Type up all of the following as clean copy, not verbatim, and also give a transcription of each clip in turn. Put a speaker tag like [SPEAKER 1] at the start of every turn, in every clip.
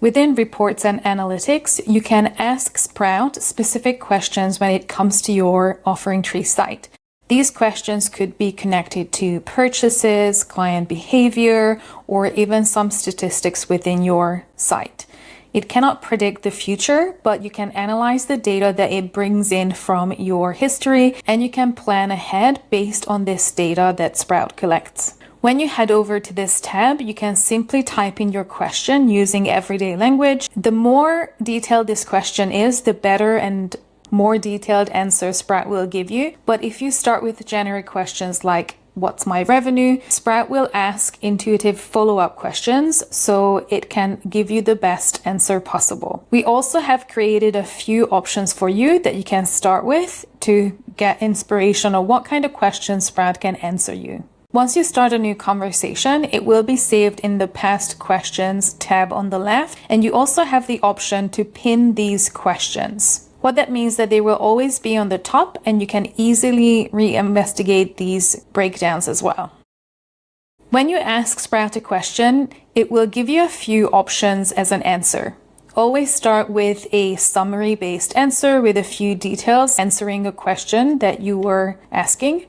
[SPEAKER 1] Within reports and analytics, you can ask Sprout specific questions when it comes to your OfferingTree site. These questions could be connected to purchases, client behavior, or even some statistics within your site. It cannot predict the future, but you can analyze the data that it brings in from your history, and you can plan ahead based on this data that Sprout collects. When you head over to this tab, you can simply type in your question using everyday language. The more detailed this question is, the better and more detailed answer Sprout will give you. But if you start with generic questions like, what's my revenue? Sprout will ask intuitive follow-up questions so it can give you the best answer possible. We also have created a few options for you that you can start with to get inspiration on what kind of questions Sprout can answer you. Once you start a new conversation, it will be saved in the Past Questions tab on the left, and you also have the option to pin these questions. What that means that they will always be on the top, and you can easily reinvestigate these breakdowns as well. When you ask Sprout a question, it will give you a few options as an answer. Always start with a summary-based answer with a few details answering a question that you were asking.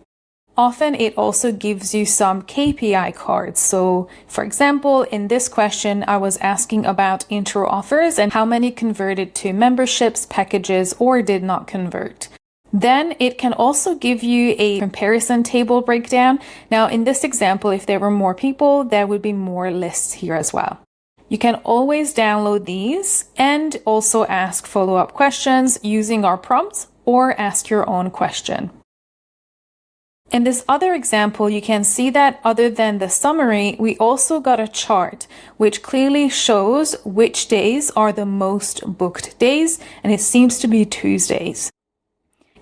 [SPEAKER 1] Often it also gives you some KPI cards. So for example, in this question, I was asking about intro offers and how many converted to memberships, packages, or did not convert. Then it can also give you a comparison table breakdown. Now in this example, if there were more people, there would be more lists here as well. You can always download these and also ask follow-up questions using our prompts or ask your own question. In this other example, you can see that other than the summary, we also got a chart which clearly shows which days are the most booked days, and it seems to be Tuesdays.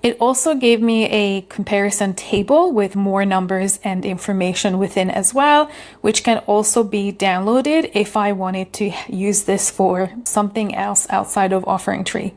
[SPEAKER 1] It also gave me a comparison table with more numbers and information within as well, which can also be downloaded if I wanted to use this for something else outside of OfferingTree.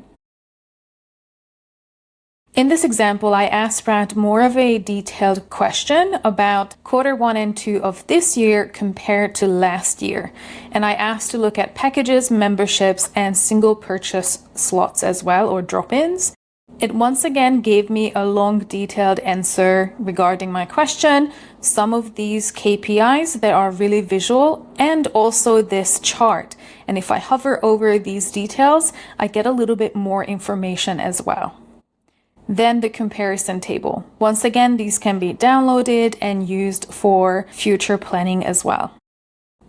[SPEAKER 1] In this example, I asked Sprout more of a detailed question about Q1 and 2 of this year compared to last year. And I asked to look at packages, memberships, and single purchase slots as well, or drop-ins. It once again gave me a long detailed answer regarding my question, some of these KPIs that are really visual, and also this chart. And if I hover over these details, I get a little bit more information as well. Then the comparison table. Once again, these can be downloaded and used for future planning as well.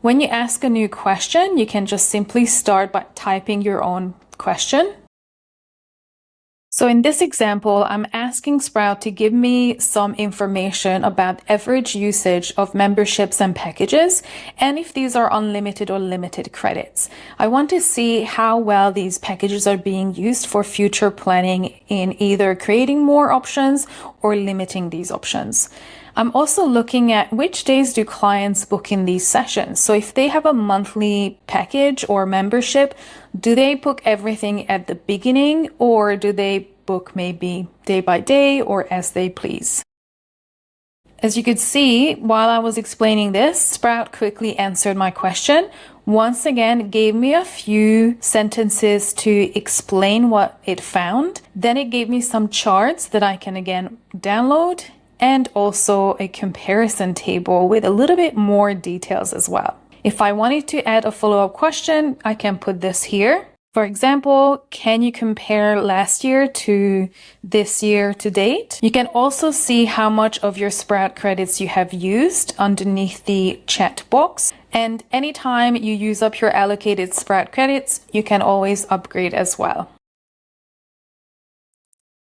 [SPEAKER 1] When you ask a new question, you can just simply start by typing your own question. So in this example, I'm asking Sprout to give me some information about average usage of memberships and packages, and if these are unlimited or limited credits. I want to see how well these packages are being used for future planning in either creating more options or limiting these options. I'm also looking at which days do clients book in these sessions. So if they have a monthly package or membership, do they book everything at the beginning, or do they book maybe day by day or as they please? As you could see, while I was explaining this, Sprout quickly answered my question. Once again, gave me a few sentences to explain what it found. Then it gave me some charts that I can again download, and also a comparison table with a little bit more details as well. If I wanted to add a follow-up question, I can put this here. For example, can you compare last year to this year to date? You can also see how much of your Sprout credits you have used underneath the chat box. And anytime you use up your allocated Sprout credits, you can always upgrade as well.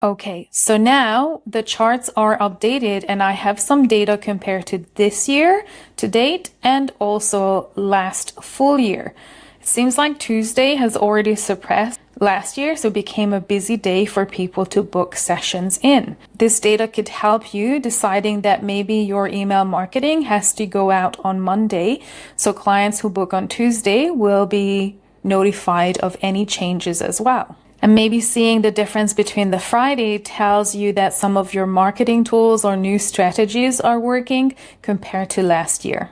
[SPEAKER 1] Okay, so now the charts are updated and I have some data compared to this year to date and also last full year. It seems like Tuesday has already surpassed last year, so it became a busy day for people to book sessions in. This data could help you deciding that maybe your email marketing has to go out on Monday, so clients who book on Tuesday will be notified of any changes as well. And maybe seeing the difference between the Friday tells you that some of your marketing tools or new strategies are working compared to last year.